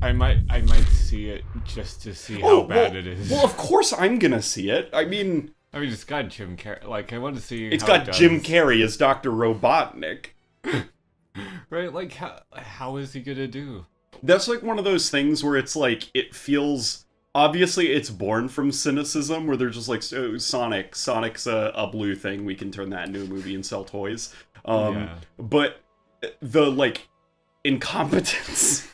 I might see it just to see how bad it is. Well, of course I'm gonna see it. I mean, it's got Jim Carrey. Like, I want to see. It's how got Jim Carrey as Dr. Robotnik. Right? Like, how is he gonna do? That's like one of those things where it's like, it feels... Obviously, it's born from cynicism, where they're just like, oh, Sonic's a blue thing, we can turn that into a movie and sell toys. But the, like, incompetence...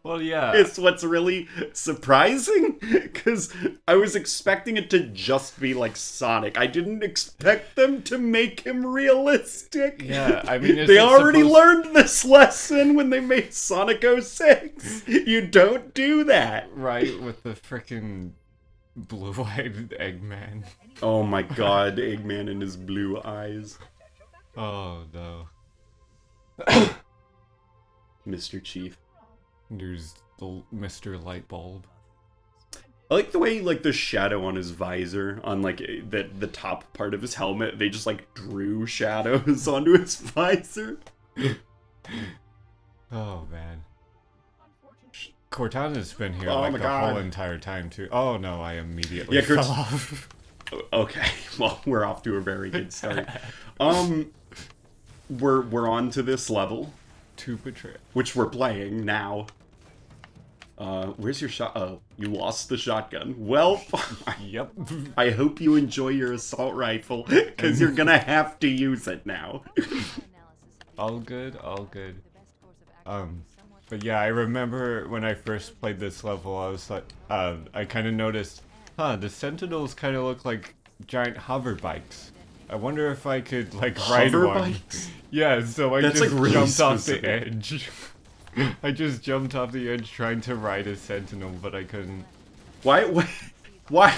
Well, yeah. It's what's really surprising, because I was expecting it to just be like Sonic. I didn't expect them to make him realistic. Yeah, I mean, they already learned this lesson when they made Sonic 06. You don't do that. Right, with the frickin' blue-eyed Eggman. Oh my god, Eggman and his blue eyes. Oh, no. Mr. Chief. There's the Mr. Lightbulb. I like the way, like, the shadow on his visor, on, like, the top part of his helmet, they just, like, drew shadows onto his visor. Oh, man. Cortana's been here, oh like, the whole entire time, too. Oh, no, I immediately fell off. Okay, well, we're off to a very good start. We're on to this level. To Betrayal. Which we're playing now. Where's your shot? Oh, you lost the shotgun. Well, yep. I hope you enjoy your assault rifle, because you're gonna have to use it now. All good, all good. But yeah, I remember when I first played this level, I was like, I kind of noticed, the Sentinels kind of look like giant hover bikes. I wonder if I could, like, ride one. Bikes? Yeah, so I That's just like really jumped specific. off the edge. I just jumped off the edge trying to ride a Sentinel, but I couldn't. Why? Why?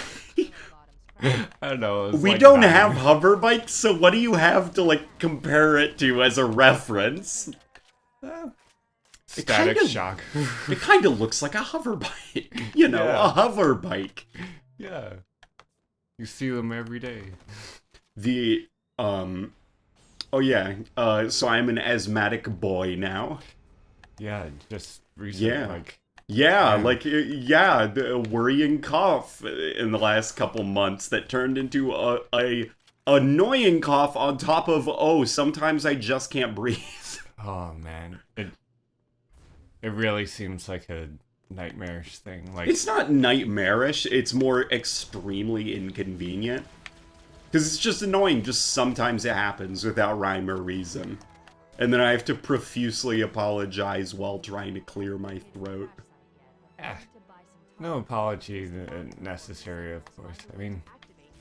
I don't know. We like don't have hover bikes, so what do you have to, like, compare it to as a reference? Static Shock. It kind of looks like a hover bike. You know, Yeah. a hover bike. Yeah. You see them every day. The, oh yeah, so I'm an asthmatic boy now. Yeah, just recently, Yeah. like... Yeah, like, yeah, a worrying cough in the last couple months that turned into a annoying cough on top of, oh, sometimes I just can't breathe. Oh, man. It really seems like a nightmarish thing. Like, It's not nightmarish, it's more extremely inconvenient. Because it's just annoying, just sometimes it happens without rhyme or reason. And then I have to profusely apologize while trying to clear my throat. no apology necessary, of course. I mean,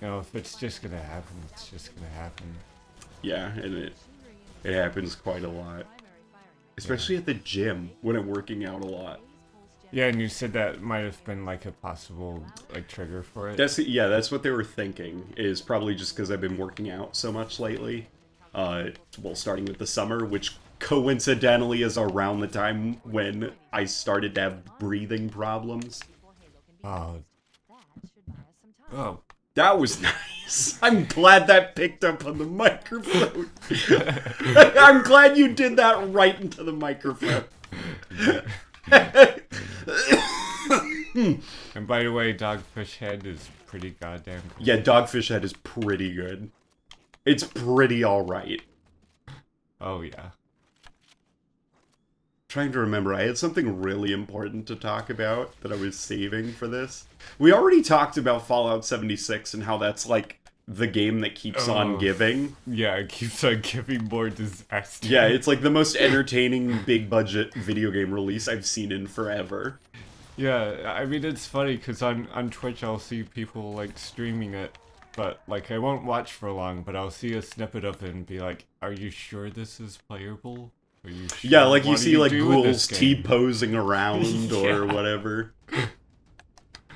you know, if it's just gonna happen, it's just gonna happen. Yeah, and it happens quite a lot. Especially at the gym, when I'm working out a lot. Yeah, and you said that might have been like a possible like trigger for it. That's what they were thinking, is probably just because I've been working out so much lately. Well, starting with the summer, which coincidentally is around the time when I started to have breathing problems. Oh. That was nice. I'm glad that picked up on the microphone. I'm glad you did that right into the microphone. And by the way, Dogfish Head is pretty goddamn cool. Yeah, Dogfish Head is pretty good. It's pretty alright. Oh, yeah. Trying to remember, I had something really important to talk about that I was saving for this. We already talked about Fallout 76 and how that's like the game that keeps on giving. Yeah, it keeps on giving more disaster. Yeah, it's like the most entertaining big budget video game release I've seen in forever. Yeah, I mean, it's funny because on Twitch I'll see people like streaming it, but like I won't watch for long, but I'll see a snippet of it and be like, are you sure this is playable? Are you sure? Yeah, like you What do see like do with ghouls this game? T-posing around or whatever.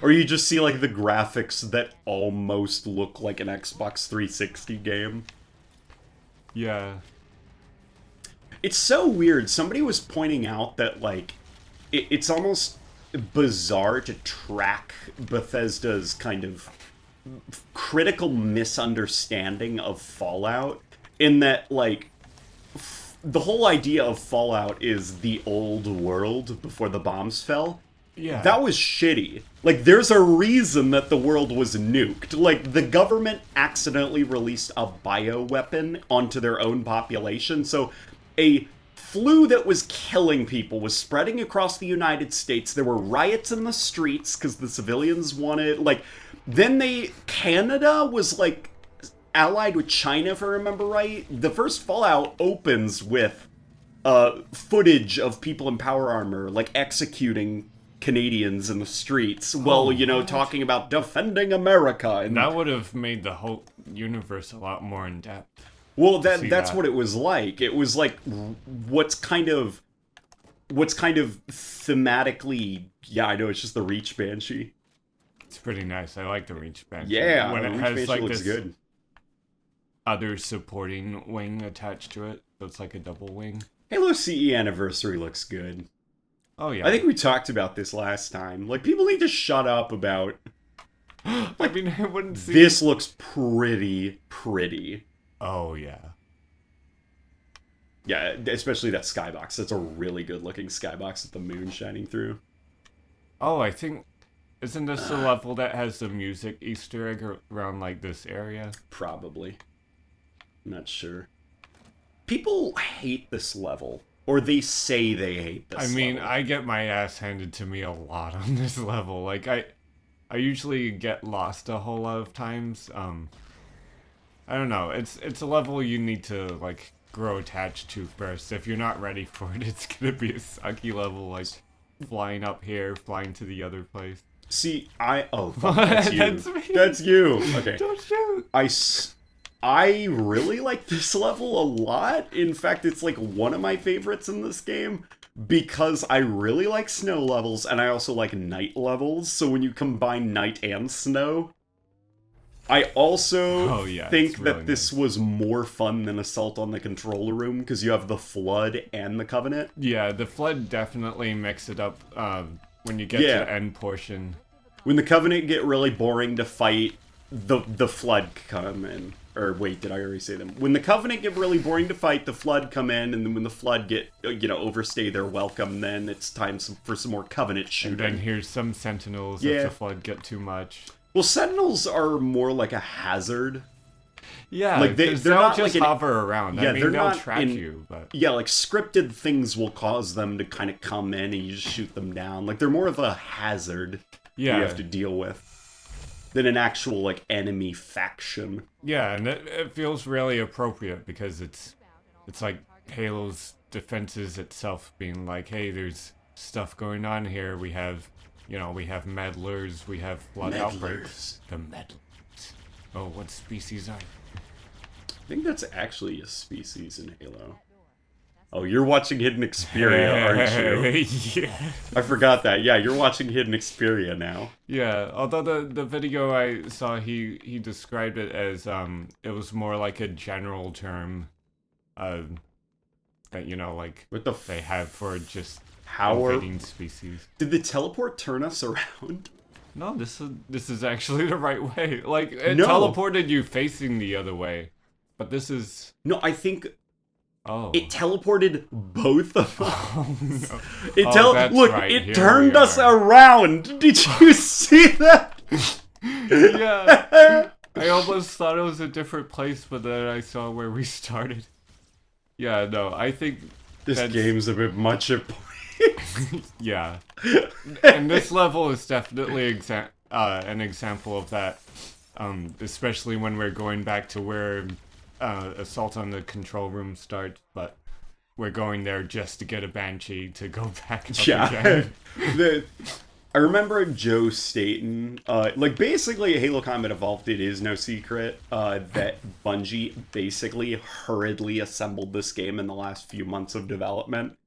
Or you just see like the graphics that almost look like an Xbox 360 game. Yeah. It's so weird. Somebody was pointing out that like it's almost bizarre to track Bethesda's kind of critical misunderstanding of Fallout in that like the whole idea of Fallout is the old world before the bombs fell. Yeah. That was shitty. Like, there's a reason that the world was nuked. Like, the government accidentally released a bioweapon onto their own population, so a flu that was killing people was spreading across the United States. There were riots in the streets because the civilians wanted, like, then Canada was, like, allied with China, if I remember right. The first Fallout opens with footage of people in power armor, like, executing Canadians in the streets, talking about defending America. And that would have made the whole universe a lot more in depth. Well, that's what it was like. It was like what's kind of thematically, I know, it's just the Reach Banshee. It's pretty nice. I like the Reach Banshee. Yeah, when the it Reach has Banshee like looks this good. other supporting wing attached to it, so it's like a double wing. Halo CE Anniversary looks good. Oh yeah. I think we talked about this last time. Like, people need to shut up about... I mean, I wouldn't see... This looks pretty. Oh yeah. Yeah, especially that skybox. That's a really good looking skybox with the moon shining through. Oh, I think... Isn't this the level that has the music Easter egg around, like, this area? Probably. I'm not sure. People hate this level. Or they say they hate this level. I mean, I get my ass handed to me a lot on this level. Like, I usually get lost a whole lot of times. I don't know. It's a level you need to, like, grow attached to first. If you're not ready for it, it's gonna be a sucky level, like, flying up here, flying to the other place. See, oh, fuck, that's you. That's me. That's you. Okay. Don't shoot. I really like this level a lot. In fact, it's like one of my favorites in this game because I really like snow levels and I also like night levels. So when you combine night and snow, I also think that this was more fun than Assault on the Control Room because you have the Flood and the Covenant. Yeah, the Flood definitely mix it up when you get to the end portion. When the Covenant get really boring to fight, the Flood come in. Or wait, did I already say them? When the Covenant get really boring to fight, the Flood come in, and then when the Flood get, overstay their welcome, then it's time for some more Covenant shooting. And then here's some Sentinels if the Flood get too much. Well, Sentinels are more like a hazard. Yeah, like they're not just like hover around. Yeah, I mean, they'll track you, but... Yeah, like scripted things will cause them to kind of come in and you just shoot them down. Like they're more of a hazard you have to deal with than an actual, like, enemy faction. Yeah, and it feels really appropriate because it's like Halo's defenses itself being like, hey, there's stuff going on here. We have, we have meddlers, we have flood outbreaks. The meddlers. Oh, what species are you? I think that's actually a species in Halo. Oh, you're watching Hidden Xperia, aren't you? Yeah. I forgot that. Yeah, you're watching Hidden Xperia now. Yeah, although the video I saw, he described it as, it was more like a general term, that, like, what they have for just how invading species. Did the teleport turn us around? No, this is actually the right way. Like, it teleported you facing the other way, but this is... No, I think... Oh. It teleported both of us. Oh, no. Look, right. it turned us around. Did you see that? Yeah. I almost thought it was a different place, but then I saw where we started. Yeah, no, I think this game's a bit much at points. Yeah. And this level is definitely an example of that. Especially when we're going back to where Assault on the Control Room starts, but we're going there just to get a Banshee to go back up again. I remember Joe Staten, like basically Halo Combat Evolved, it is no secret that Bungie basically hurriedly assembled this game in the last few months of development.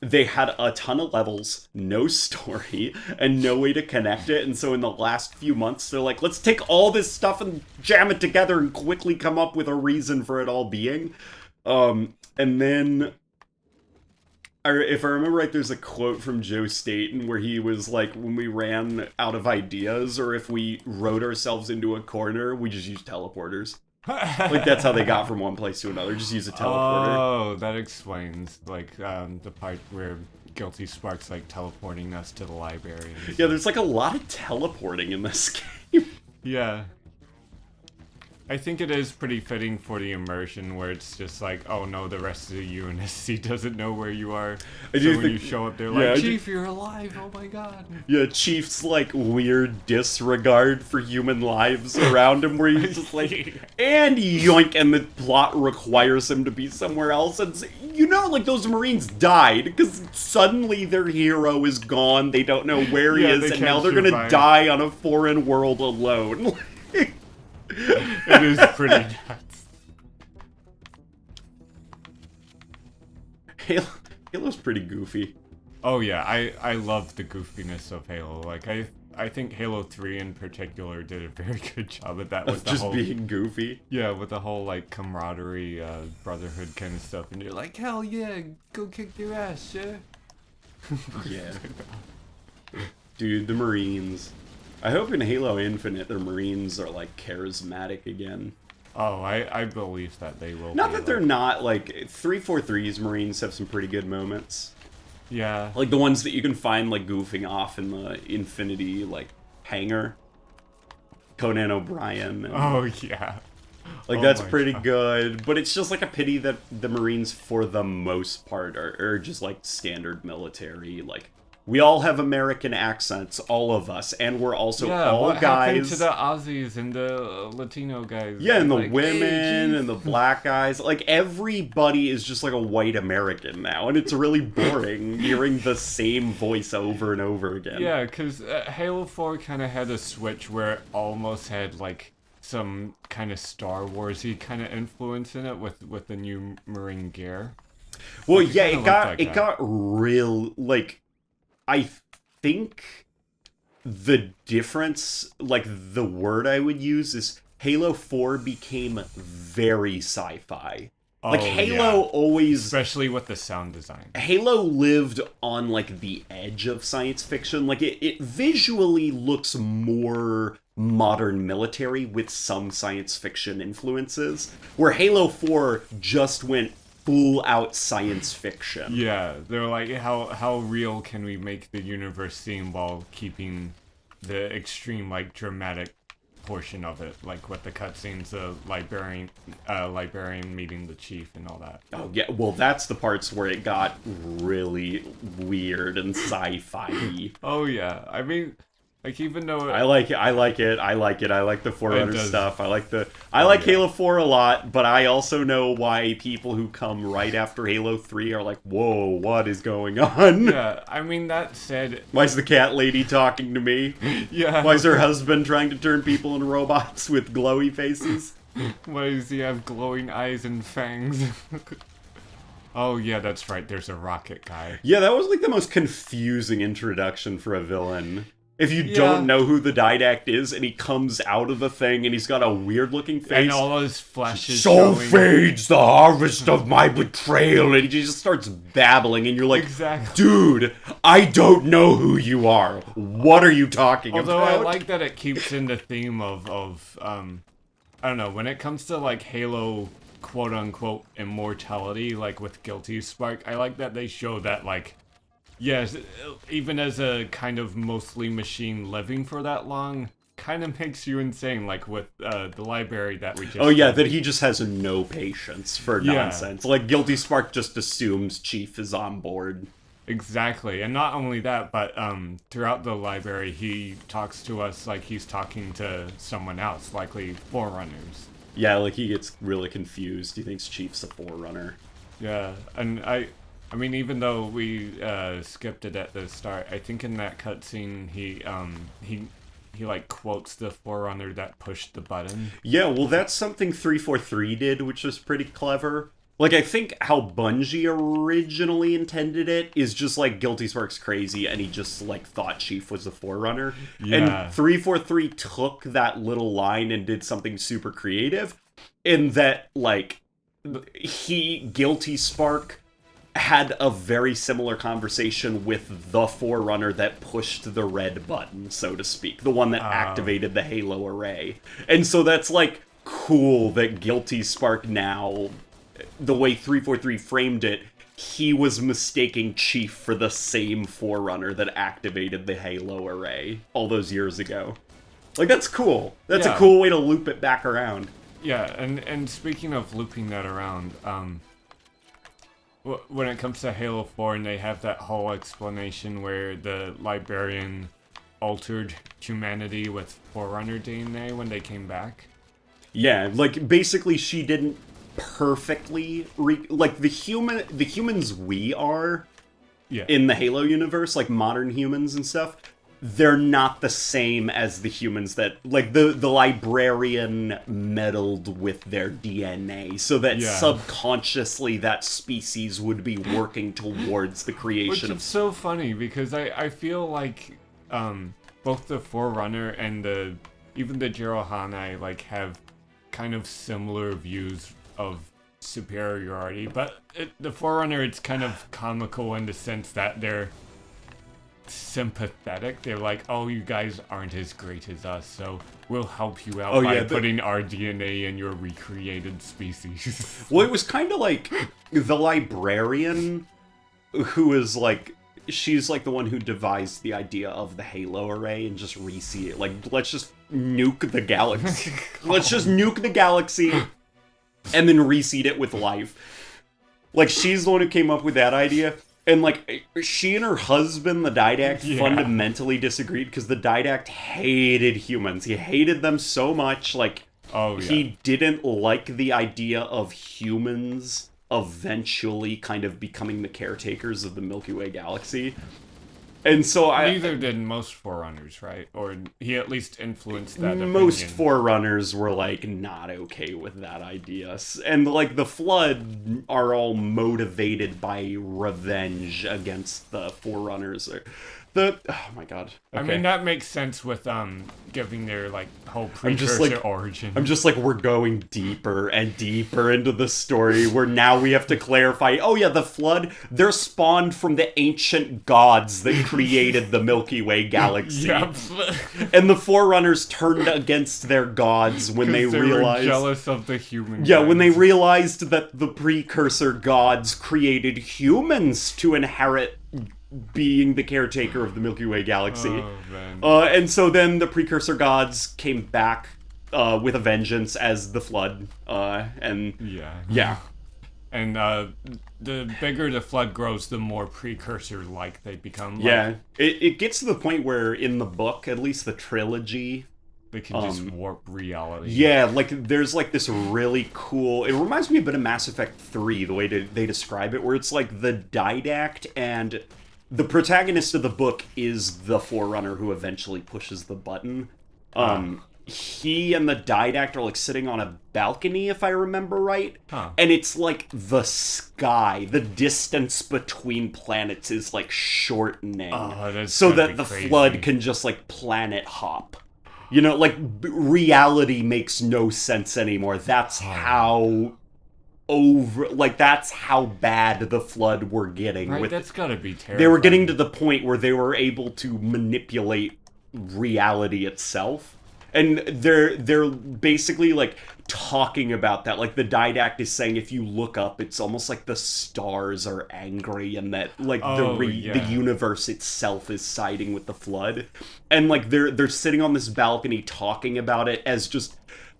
They had a ton of levels, no story, and no way to connect it, and so in the last few months, they're like, let's take all this stuff and jam it together and quickly come up with a reason for it all being. And then, if I remember right, there's a quote from Joe Staten where he was like, when we ran out of ideas, or if we wrote ourselves into a corner, we just used teleporters. Like, that's how they got from one place to another. Just use a teleporter. Oh, that explains, like, the part where Guilty Spark's, like, teleporting us to the library. Yeah, there's, like, a lot of teleporting in this game. Yeah. I think it is pretty fitting for the immersion where it's just like, oh no, the rest of the UNSC doesn't know where you are. I So do when think- you show up, they're yeah, like, Chief, you're alive, oh my god. Yeah, Chief's, like, weird disregard for human lives around him, where he's just like, and yoink, and the plot requires him to be somewhere else. And, you know, like, those Marines died, because suddenly their hero is gone, they don't know where he Yeah, is, they and now can't they're gonna survive. die on a foreign world alone. It is pretty nuts. Halo's pretty goofy. Oh yeah, I love the goofiness of Halo. Like, I think Halo 3 in particular did a very good job at that with Of the just whole... being goofy. Yeah, with the whole, like, camaraderie, brotherhood kind of stuff. And you're like, hell yeah, go kick their ass, yeah? Yeah. Dude, the Marines. I hope in Halo Infinite the Marines are, like, charismatic again. Oh, I believe that they will Not be, that they're like... not, like, 343's Marines have some pretty good moments. Yeah. Like, the ones that you can find, like, goofing off in the Infinity, like, hangar. Conan O'Brien. And, Oh, yeah. like, Oh that's my pretty God. good. But it's just, like, a pity that the Marines, for the most part, are just, like, standard military, like... We all have American accents, all of us, and we're also Yeah, all what happened guys. to the Aussies and the Latino guys? Yeah, and the Like, women "Hey, Chief." and the black guys. Like, everybody is just like a white American now, and it's really boring hearing the same voice over and over again. Yeah, because Halo 4 kind of had a switch where it almost had, like, some kind of Star Wars-y kind of influence in it with the new Marine gear. Well, Like, yeah, kinda it looked got like it that. got real, like, I think the difference, like, the word I would use is Halo 4 became very sci-fi. Like, Oh, Halo yeah. always... Especially with the sound design. Halo lived on, like, the edge of science fiction. Like, it visually looks more modern military with some science fiction influences, where Halo 4 just went full-out science fiction. Yeah, they're like, how real can we make the universe seem while keeping the extreme, like, dramatic portion of it, like with the cutscenes of librarian meeting the chief and all that. Oh, yeah, well, that's the parts where it got really weird and sci-fi-y. Oh, yeah, I mean... Like, even though... I like the Forerunner does. stuff. I like yeah. Halo 4 a lot, but I also know why people who come right after Halo 3 are like, whoa, what is going on? Yeah, I mean, that said... Why is the cat lady talking to me? Yeah. Why is her husband trying to turn people into robots with glowy faces? Why does he have glowing eyes and fangs? Oh, yeah, that's right, there's a rocket guy. Yeah, that was like the most confusing introduction for a villain. If you Yeah. don't know who the Didact is, and he comes out of the thing, and he's got a weird-looking face. And all his flashes So showing... fades the harvest of my betrayal, and he just starts babbling, and you're like, Exactly. dude, I don't know who you are. What are you talking Although about? I like that it keeps in the theme of I don't know, when it comes to, like, Halo quote-unquote immortality, like with Guilty Spark, I like that they show that, like, yes, even as a kind of mostly machine living for that long, kind of makes you insane, like with the library that we just... Oh yeah, that he just has no patience for Yeah. nonsense. Like, Guilty Spark just assumes Chief is on board. Exactly, and not only that, but throughout the library, he talks to us like he's talking to someone else, likely Forerunners. Yeah, like, he gets really confused. He thinks Chief's a Forerunner. Yeah, and I mean, even though we skipped it at the start, I think in that cutscene he like quotes the Forerunner that pushed the button. Yeah, well, that's something 343 did, which was pretty clever. Like, I think how Bungie originally intended it is just, like, Guilty Spark's crazy, and he just, like, thought Chief was the Forerunner. Yeah. And 343 took that little line and did something super creative, in that, like, Guilty Spark had a very similar conversation with the Forerunner that pushed the red button, so to speak. The one that activated the Halo array. And so that's, like, cool that Guilty Spark now, the way 343 framed it, he was mistaking Chief for the same Forerunner that activated the Halo array all those years ago. Like, that's cool. That's a cool way to loop it back around. Yeah, and speaking of looping that around, when it comes to Halo 4 and they have that whole explanation where the Librarian altered humanity with Forerunner DNA when they came back. Yeah, like, basically she didn't perfectly like the humans we are in the Halo universe, like modern humans and stuff, they're not the same as the humans that, like, the Librarian meddled with their DNA so that subconsciously that species would be working towards the creation Which is so funny because I feel like both the Forerunner and even the Jerohani like have kind of similar views of superiority, but the Forerunner, it's kind of comical in the sense that they're sympathetic. They're like, oh, you guys aren't as great as us, so we'll help you out by putting our DNA in your recreated species. Well, it was kind of like the Librarian, who is like, she's like the one who devised the idea of the Halo array and just re-see it. Like, let's just nuke the galaxy. Let's just nuke the galaxy and then reseed it with life. Like, she's the one who came up with that idea. And, like, she and her husband, the Didact, fundamentally disagreed because the Didact hated humans. He hated them so much, like, he didn't like the idea of humans eventually kind of becoming the caretakers of the Milky Way galaxy. And so neither did most Forerunners, right? Or he at least influenced that opinion. Most Forerunners were, like, not okay with that idea. And, like, the Flood are all motivated by revenge against the Forerunners. Oh my god. Okay. I mean, that makes sense with giving their, like, whole precursor origin. I'm just like, we're going deeper and deeper into the story, where now we have to clarify, oh yeah, the Flood, they're spawned from the ancient gods that created the Milky Way galaxy. Yep. And the Forerunners turned against their gods when they realized... were jealous of the human Yeah, when they realized that the precursor gods created humans to inherit being the caretaker of the Milky Way galaxy. Oh, man. And so then the precursor gods came back with a vengeance as the Flood. And the bigger the Flood grows, the more precursor-like they become. Yeah, it gets to the point where in the book, at least the trilogy, they can just warp reality. Yeah, like, there's, like, this really cool... It reminds me a bit of Mass Effect 3, the way they describe it, where it's, like, the Didact and... The protagonist of the book is the Forerunner who eventually pushes the button. He and the Didact are, like, sitting on a balcony, if I remember right. And it's, like, the sky. The distance between planets is, like, shortening. So that the Flood can just, like, planet hop. You know, like, reality makes no sense anymore. That's how... that's how bad the Flood were getting. Right, that's gotta be terrible. They were getting to the point where they were able to manipulate reality itself. And they're basically, like, talking about that. Like, the Didact is saying if you look up, it's almost like the stars are angry and that, like, the universe itself is siding with the Flood. And, like, they're sitting on this balcony talking about it as just...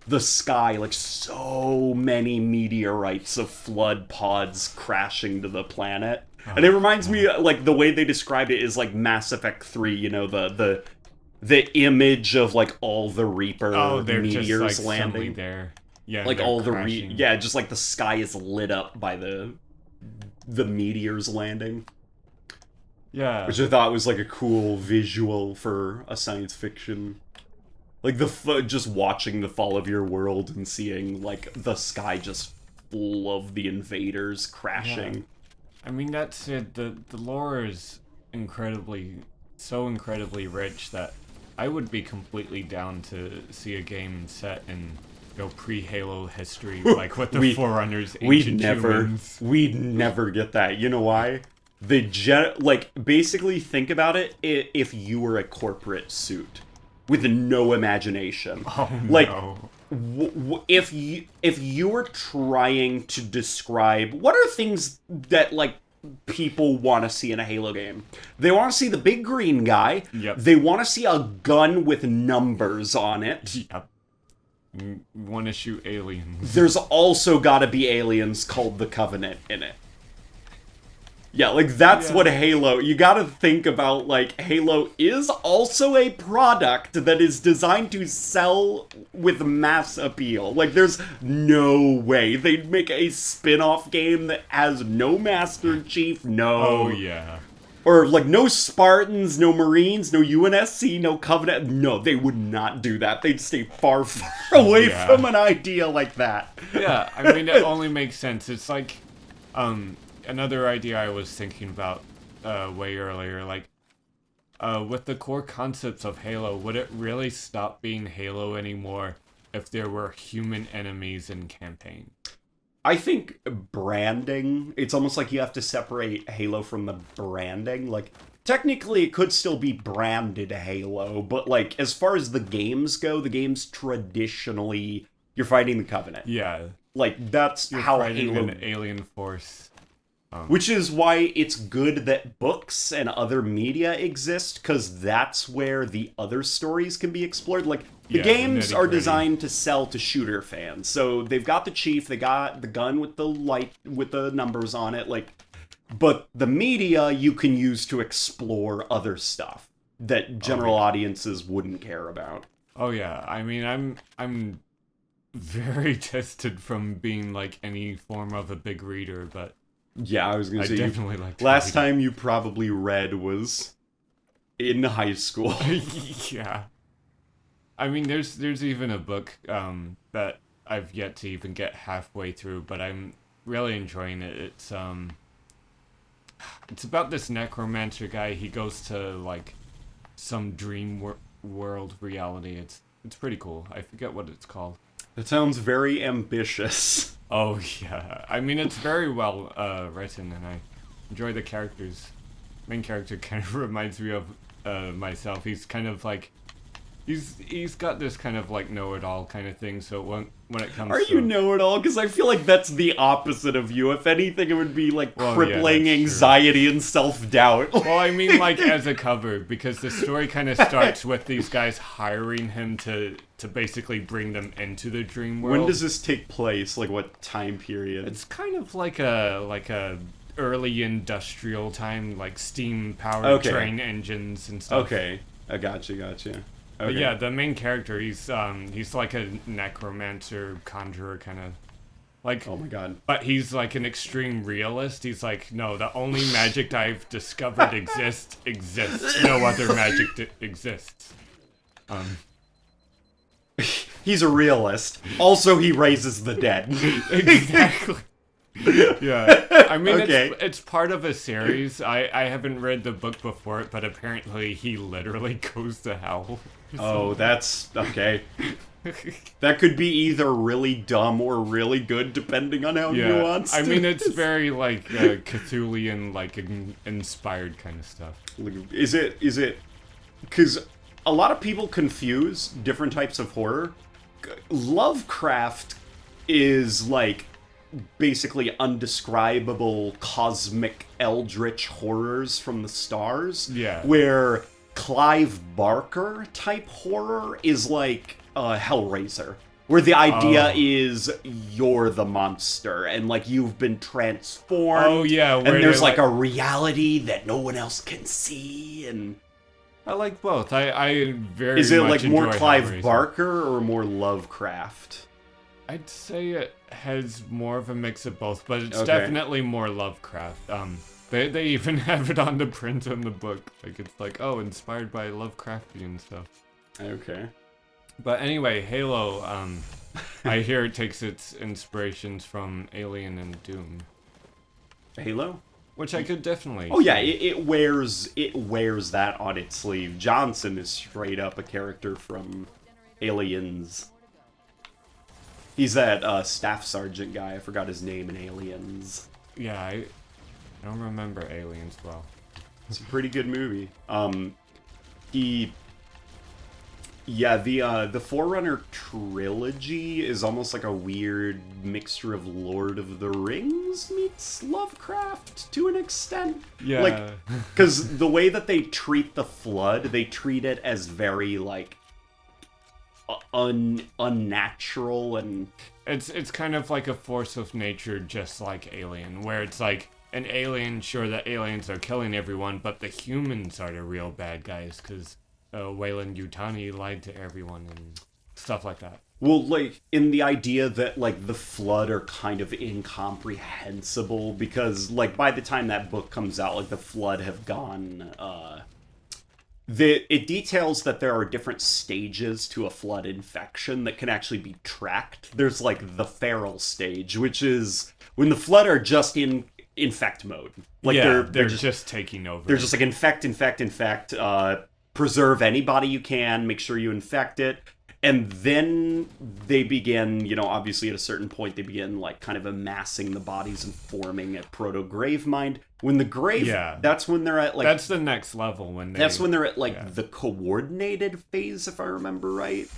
the sky, like, so many meteorites of Flood pods crashing to the planet. And it reminds me, like, the way they described it is like Mass Effect 3, you know, the image of, like, all the Reaper meteors just, like, landing there. Yeah, like, all crashing. Just like the sky is lit up by the meteors landing. Yeah. Which I thought was, like, a cool visual for a science fiction. Like, just watching the fall of your world and seeing, like, the sky just full of the invaders crashing. Yeah. I mean, that's it. The lore is so incredibly rich that I would be completely down to see a game set in, you know, pre-Halo history, like with the Forerunners, ancient humans. We'd never get that. You know why? Like, basically, think about it if you were a corporate suit. With no imagination. Oh, like, no. if you were trying to describe what are things that like people want to see in a Halo game, they want to see the big green guy. Yep. They want to see a gun with numbers on it. Yep. Want to shoot aliens. There's also got to be aliens called the Covenant in it. Yeah, like, that's what Halo... You gotta think about, like, Halo is also a product that is designed to sell with mass appeal. Like, there's no way they'd make a spin-off game that has no Master Chief, no... Oh, yeah. Or, like, no Spartans, no Marines, no UNSC, no Covenant. No, they would not do that. They'd stay far, far away from an idea like that. Yeah, I mean, it only makes sense. It's like, another idea I was thinking about way earlier, like, with the core concepts of Halo, would it really stop being Halo anymore if there were human enemies in campaign? I think branding, it's almost like you have to separate Halo from the branding. Like, technically it could still be branded Halo, but, like, as far as the games go, the games traditionally, you're fighting the Covenant. Yeah. Like, that's You're how fighting Halo... an alien force. Which is why it's good that books and other media exist, because that's where the other stories can be explored. Like, the games are designed to sell to shooter fans. So they've got the Chief, they got the gun with the light, with the numbers on it, like... But the media you can use to explore other stuff that general audiences wouldn't care about. Oh yeah, I mean, I'm very tested from being, like, any form of a big reader, but... Yeah, I was gonna say, definitely like to last time you probably read was in high school. Yeah. I mean, there's even a book that I've yet to even get halfway through, but I'm really enjoying it. It's about this necromancer guy. He goes to, like, some dream world reality. It's pretty cool. I forget what it's called. That sounds very ambitious. Oh, yeah. I mean, it's very well written, and I enjoy the characters. Main character kind of reminds me of myself. He's kind of like... He's got this kind of, like, know-it-all kind of thing, so when it comes Are you know-it-all? Because I feel like that's the opposite of you. If anything, it would be, like, crippling anxiety and self-doubt. Well, I mean, like, as a cover, because the story kind of starts with these guys hiring him to basically bring them into the dream world. When does this take place? Like, what time period? It's kind of like a early industrial time, like steam-powered train engines and stuff. Okay, I gotcha. Okay. But yeah, the main character, he's like a necromancer, conjurer kind of, like... Oh my god. But he's like an extreme realist. He's like, no, the only magic I've discovered exists. No other magic exists. He's a realist. Also, he raises the dead. Exactly. Yeah, I mean, Okay. it's part of a series. I haven't read the book before it, but apparently he literally goes to hell. Oh, that's... okay. That could be either really dumb or really good, depending on how nuanced. I mean, it's very, like, Cthulhian, like, inspired kind of stuff. Is it... Because a lot of people confuse different types of horror. Lovecraft is, like, basically undescribable cosmic eldritch horrors from the stars. Yeah. Where Clive Barker type horror is like Hellraiser, where the idea is you're the monster and like you've been transformed. Oh yeah, and there's like a reality that no one else can see. And I like both. I very is it much like more enjoy Clive Hellraiser. Barker or more Lovecraft? I'd say it has more of a mix of both, but it's definitely more Lovecraft. They even have it on the print in the book. Like, it's like, oh, inspired by Lovecraftian stuff. Okay. But anyway, Halo, I hear it takes its inspirations from Alien and Doom. Halo? Which I could definitely Oh yeah, it wears that on its sleeve. Johnson is straight up a character from Aliens. He's that staff sergeant guy. I forgot his name in Aliens. Yeah, I don't remember Aliens well. It's a pretty good movie. Yeah, the Forerunner trilogy is almost like a weird mixture of Lord of the Rings meets Lovecraft to an extent. Yeah. Like, because the way that they treat the Flood, they treat it as very, like, unnatural and... It's kind of like a force of nature, just like Alien, where it's like an alien, sure, the aliens are killing everyone, but the humans are the real bad guys, because Wayland Yutani lied to everyone and stuff like that. Well, like, in the idea that, like, the Flood are kind of incomprehensible, because, like, by the time that book comes out, like, the Flood have gone, it details that there are different stages to a Flood infection that can actually be tracked. There's, like, the feral stage, which is when the Flood are just in infect mode. Like, yeah, they're just taking over. They're just like, infect, preserve anybody you can, make sure you infect it. And then they begin, you know, obviously at a certain point, they begin, like, kind of amassing the bodies and forming a proto-Gravemind. When the grave, that's when they're at, like... That's the next level. That's when they're at, like, the coordinated phase, if I remember right.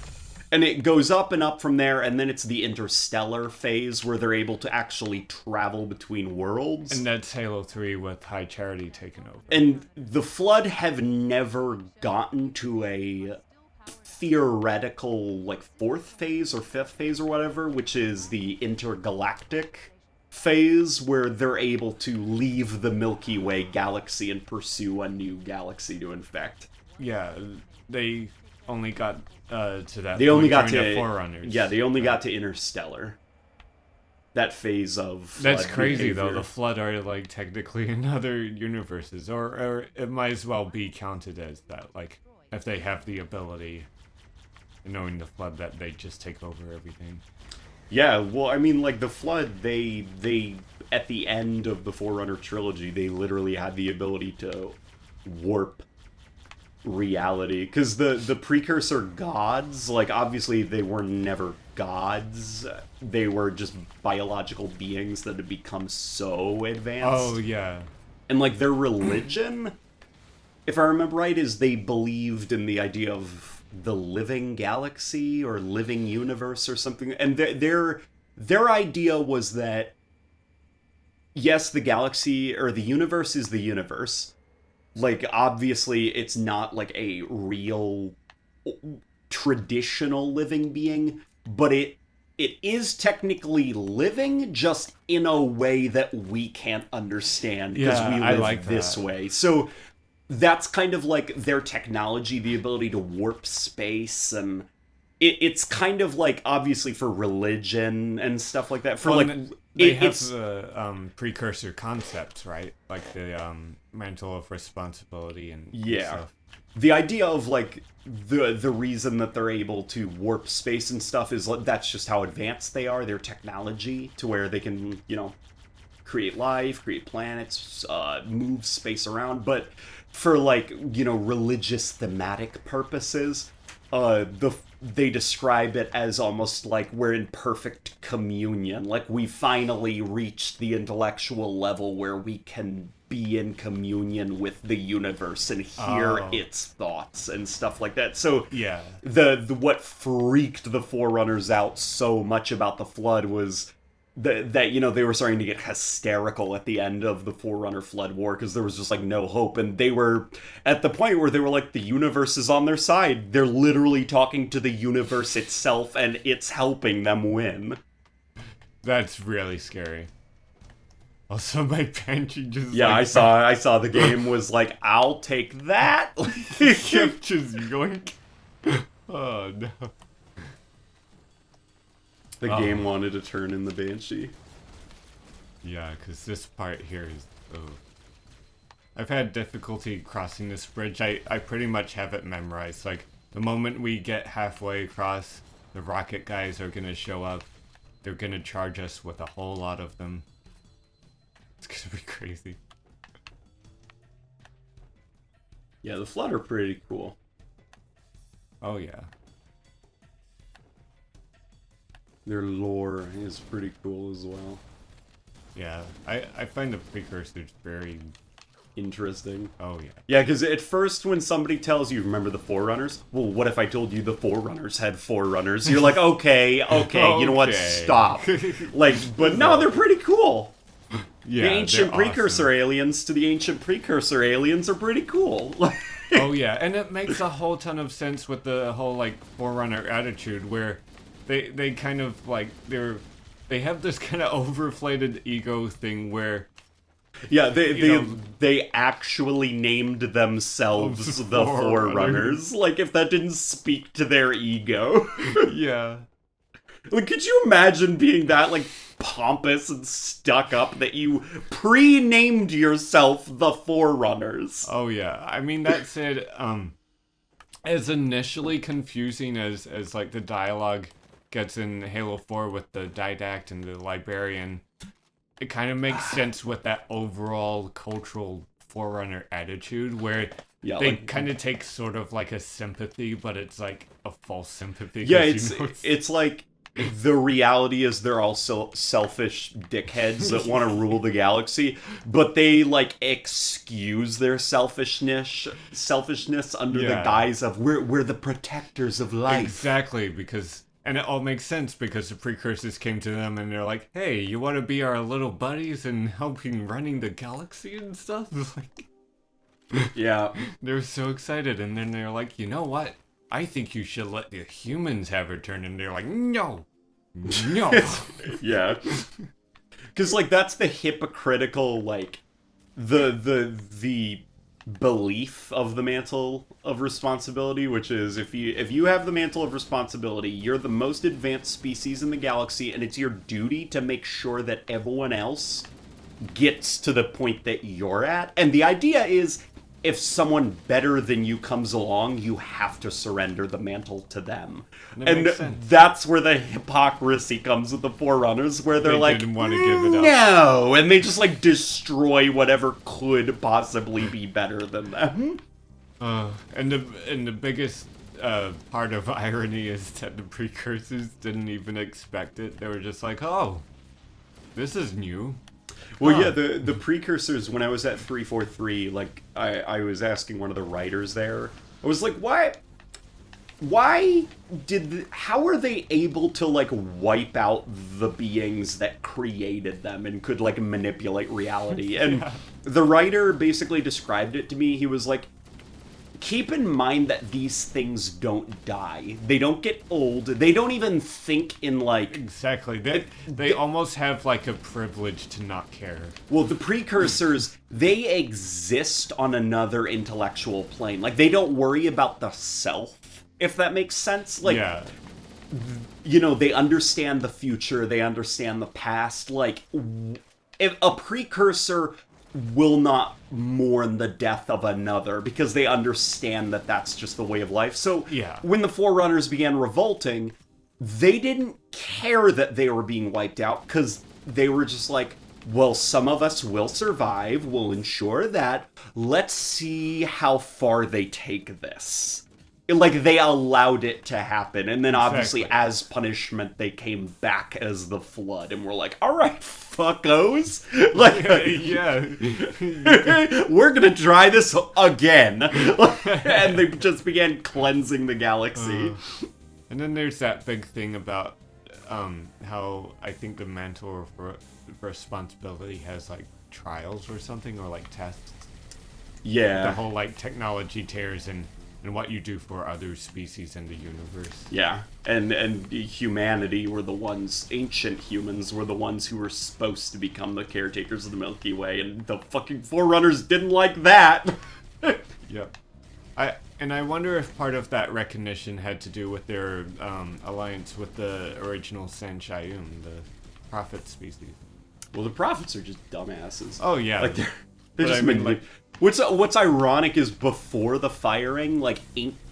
And it goes up and up from there, and then it's the interstellar phase, where they're able to actually travel between worlds. And that's Halo 3 with High Charity taking over. And the Flood have never gotten to a theoretical, like, 4th phase or 5th phase or whatever, which is the intergalactic phase, where they're able to leave the Milky Way galaxy and pursue a new galaxy to infect. Yeah, they only got to that. They only got to Forerunners. Yeah, they only got to Interstellar. That phase of Flood That's crazy behavior. though. The Flood are, like, technically in other universes, or it might as well be counted as that. Like, if they have the ability, knowing the Flood, that they just take over everything. Yeah, well, I mean, like, the Flood, they at the end of the Forerunner trilogy, they literally had the ability to warp reality. Because the precursor gods, like, obviously they were never gods. They were just biological beings that had become so advanced. Oh, yeah. And, like, their religion, if I remember right, is they believed in the idea of the living galaxy or living universe or something. And their idea was that, yes, the galaxy or the universe is the universe. Like, obviously, it's not, like, a real traditional living being, but it is technically living, just in a way that we can't understand because we live this way. So that's kind of like their technology, the ability to warp space, and it's kind of like, obviously, for religion and stuff like that. For they have the precursor concepts, right? Like the mantle of responsibility and stuff. The idea of, like, the reason that they're able to warp space and stuff is, like, that's just how advanced they are, their technology, to where they can, you know, create life, create planets, move space around. But for, like, you know, religious thematic purposes, they describe it as almost like we're in perfect communion. Like, we finally reached the intellectual level where we can be in communion with the universe and hear its thoughts and stuff like that. So yeah, the what freaked the Forerunners out so much about the Flood was that, you know, they were starting to get hysterical at the end of the Forerunner Flood War, because there was just, like, no hope, and they were at the point where they were like, the universe is on their side. They're literally talking to the universe itself, and it's helping them win. That's really scary. Also, my Banshee just I saw the game was like, I'll take that. Just yoink. Oh no. The game wanted to turn in the Banshee. Yeah, because this part here is... Oh. I've had difficulty crossing this bridge. I pretty much have it memorized. Like, the moment we get halfway across, the rocket guys are going to show up. They're going to charge us with a whole lot of them. It's going to be crazy. Yeah, the Flood are pretty cool. Oh, yeah. Their lore is pretty cool as well. Yeah, I find the precursors very Interesting. Oh yeah. Yeah, because at first when somebody tells you, remember the Forerunners? Well, what if I told you the Forerunners had Forerunners? You're like, okay, you know what, Okay. stop. Like, but no, they're pretty cool. Yeah, The ancient they're precursor awesome. aliens to the ancient precursor aliens are pretty cool. Oh yeah, and it makes a whole ton of sense with the whole like Forerunner attitude, where they kind of like they have this kind of overinflated ego thing where Yeah, You know- they actually named themselves Oh, the Forerunners. Forerunners. Like, if that didn't speak to their ego. yeah. Like, could you imagine being that, like, pompous and stuck up that you pre-named yourself the Forerunners? Oh yeah. I mean that said, as initially confusing as like the dialogue gets in Halo 4 with the Didact and the Librarian, it kind of makes sense with that overall cultural Forerunner attitude where Yeah, they like, kind of take sort of like a sympathy, but it's like a false sympathy. yeah, 'cause, you know, it's like the reality is they're all selfish dickheads that want to rule the galaxy, but they like excuse their selfishness under the Yeah. guise of we're the protectors of life. exactly, because and it all makes sense because the precursors came to them and they're like, "Hey, you want to be our little buddies and helping running the galaxy and stuff?" It's like Yeah. they were so excited, and then they're like, "You know what? I think you should let the humans have a turn." And they're like, "No, no." Yeah. Because, like, that's the hypocritical, like, the belief of the mantle of responsibility, which is if you have the mantle of responsibility, you're the most advanced species in the galaxy, and it's your duty to make sure that everyone else gets to the point that you're at. And the idea is, if someone better than you comes along, you have to surrender the mantle to them. That And makes sense. that's where the hypocrisy comes with the Forerunners, where they're They like, didn't wanna give it up. no, and they just like destroy whatever could possibly be better than them. And the biggest part of irony is that the precursors didn't even expect it. They were just like, "Oh, this is new." Well, Huh. yeah, the precursors, when I was at 343, like, I was asking one of the writers there, I was like, how are they able to, like, wipe out the beings that created them and could, like, manipulate reality? And the writer basically described it to me. He was like, keep in mind that these things don't die. They don't get old. They don't even think in, like... Exactly. They almost have like a privilege to not care. Well, the precursors, they exist on another intellectual plane. Like, they don't worry about the self, if that makes sense. Like, yeah. you know, they understand the future, they understand the past. Like, if a precursor will not mourn the death of another because they understand that that's just the way of life. So, Yeah. when the Forerunners began revolting, they didn't care that they were being wiped out because they were just like, well, some of us will survive, we'll ensure that. Let's see how far they take this. Like, they allowed it to happen, and then obviously, Exactly. as punishment, they came back as the Flood, and we're like, alright, fuckos. Like, Yeah. we're gonna try this again. And they just began cleansing the galaxy. And then there's that big thing about how I think the mantle of responsibility has like trials or something, or like tests. Yeah. The whole like technology tears and what you do for other species in the universe. Yeah, and humanity were the ones, ancient humans were the ones who were supposed to become the caretakers of the Milky Way, and the fucking Forerunners didn't like that. Yep. I wonder if part of that recognition had to do with their alliance with the original Sanshayun, the prophet species. Well, the prophets are just dumbasses. Oh yeah. Like they're But just I mean, like. What's ironic is before the firing, like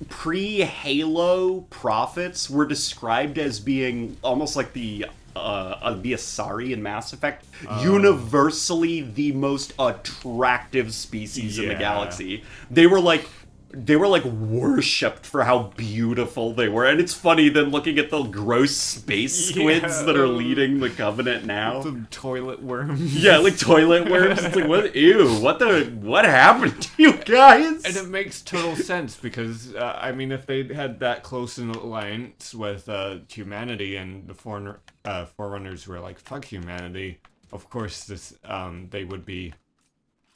pre-Halo prophets were described as being almost like the Asari in Mass Effect, universally the most attractive species in the Yeah. galaxy. They were like they were like worshipped for how beautiful they were. And it's funny then looking at the gross space squids that are leading the Covenant now. The toilet worms. Yeah, like toilet worms. It's like, what? Ew, what happened to you guys? And it makes total sense because, I mean, if they had that close an alliance with humanity and the Forerunners were like, fuck humanity, of course they would be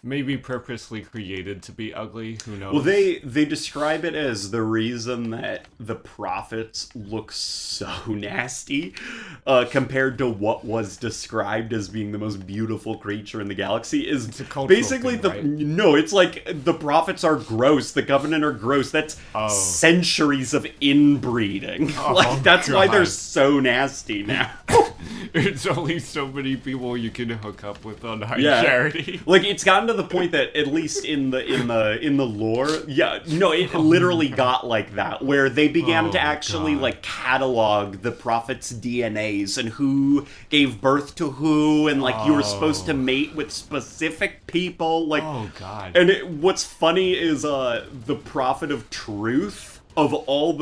maybe purposely created to be ugly, who knows? Well, they describe it as the reason that the prophets look so nasty compared to what was described as being the most beautiful creature in the galaxy is basically thing, right? No, it's like the prophets are gross, the Covenant are gross. That's centuries of inbreeding. Like that's why they're so nasty now. It's only so many people you can hook up with on High Charity. Like it's gotten to the point that at least in the lore, it literally got like that, where they began to actually like catalog the prophets' DNAs and who gave birth to who, and like you were supposed to mate with specific people. Like, oh god. And what's funny is the prophet of truth. Of all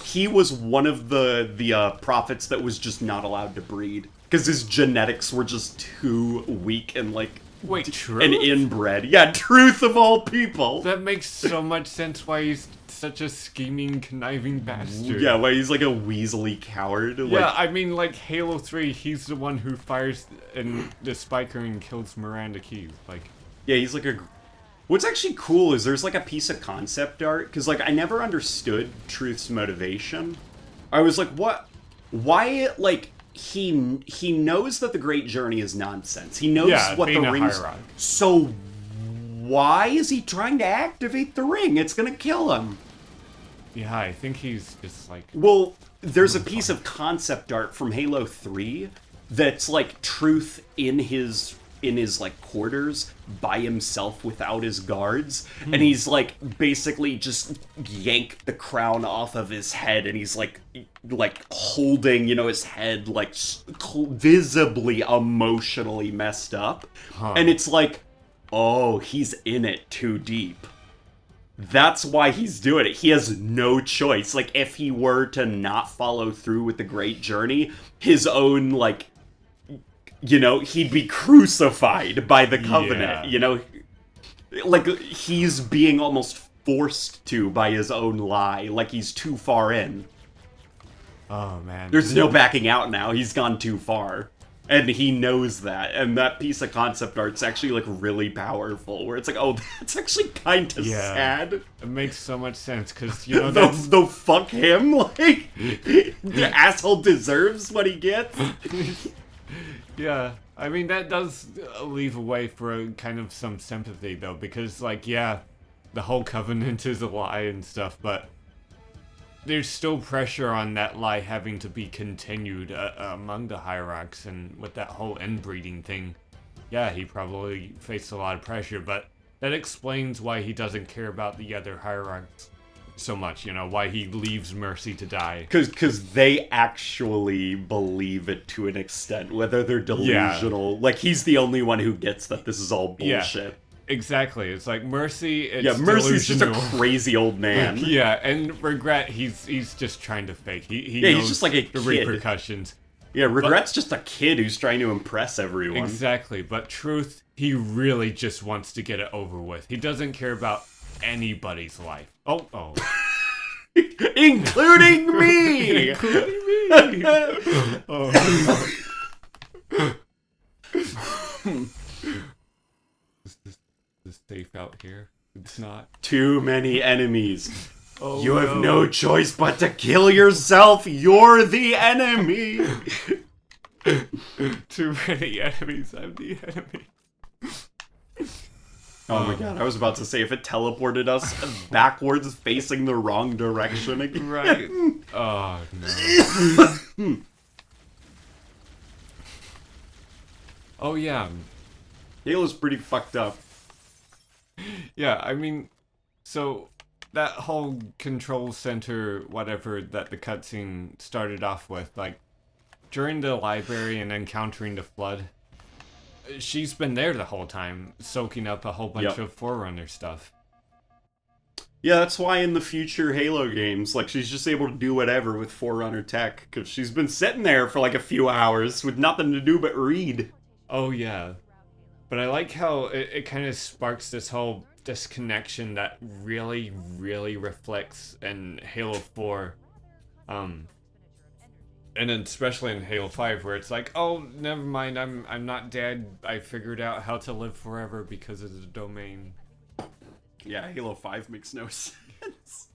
he was one of the prophets that was just not allowed to breed because his genetics were just too weak and like Truth? and inbred. Yeah, truth of all people. That makes so much sense why he's such a scheming, conniving bastard. Yeah, why he's like a weaselly coward. Yeah, I mean, like Halo 3, he's the one who fires in the spiker and kills Miranda Keyes. Like, yeah, he's like a. What's actually cool is there's like a piece of concept art, because like I never understood Truth's motivation. I was like, what? Why, like, he knows that the Great Journey is nonsense. He knows what the rings. So why is he trying to activate the ring? It's gonna kill him. Yeah, I think he's just like. Well, there's a piece of concept art from Halo 3 that's like Truth in his like quarters by himself without his guards, and he's like basically just yanked the crown off of his head, and he's like holding his head like visibly emotionally messed up, and it's like, oh, he's in it too deep. That's why he's doing it. He has no choice. Like, if he were to not follow through with the Great Journey, his own like he'd be crucified by the Covenant, like he's being almost forced to by his own lie, like he's too far in. Oh man. There's no backing out now, he's gone too far. And he knows that, and that piece of concept art's actually like really powerful, where it's like, oh, that's actually kind of sad. It makes so much sense, because, though fuck him, like, the asshole deserves what he gets. Yeah, I mean, that does leave a way for kind of some sympathy, though, because, like, yeah, the whole Covenant is a lie and stuff, but there's still pressure on that lie having to be continued among the hierarchs, and with that whole inbreeding thing, yeah, he probably faced a lot of pressure, but that explains why he doesn't care about the other hierarchs so much, why he leaves Mercy to die. Because they actually believe it to an extent, whether they're delusional. Yeah. Like, he's the only one who gets that this is all bullshit. Yeah, exactly. It's like Mercy, it's Mercy's delusional. just a crazy old man. Yeah, and Regret, he's just trying to fake. He knows he's just like a the kid. Repercussions. Yeah, Regret's just a kid who's trying to impress everyone. Exactly, but Truth, he really just wants to get it over with. He doesn't care about anybody's life. Oh. Including me! Including me! Oh. Is this safe out here? It's not. Too many enemies. Oh, you have no choice but to kill yourself. You're the enemy. Too many enemies. I'm the enemy. Oh my god, I was about to say, if it teleported us backwards facing the wrong direction again. Right. Oh, no. Oh, yeah. Halo's pretty fucked up. Yeah, I mean, so that whole control center, whatever, that the cutscene started off with, like, during the library and encountering the Flood, she's been there the whole time, soaking up a whole bunch of Forerunner stuff. Yeah, that's why in the future Halo games, like, she's just able to do whatever with Forerunner tech, because she's been sitting there for like a few hours with nothing to do but read. Oh yeah. But I like how it kind of sparks this whole disconnection that really, really reflects in Halo 4. Um, and then especially in Halo 5 where it's like, oh, never mind, I'm not dead. I figured out how to live forever because of the domain. Yeah, Halo 5 makes no sense.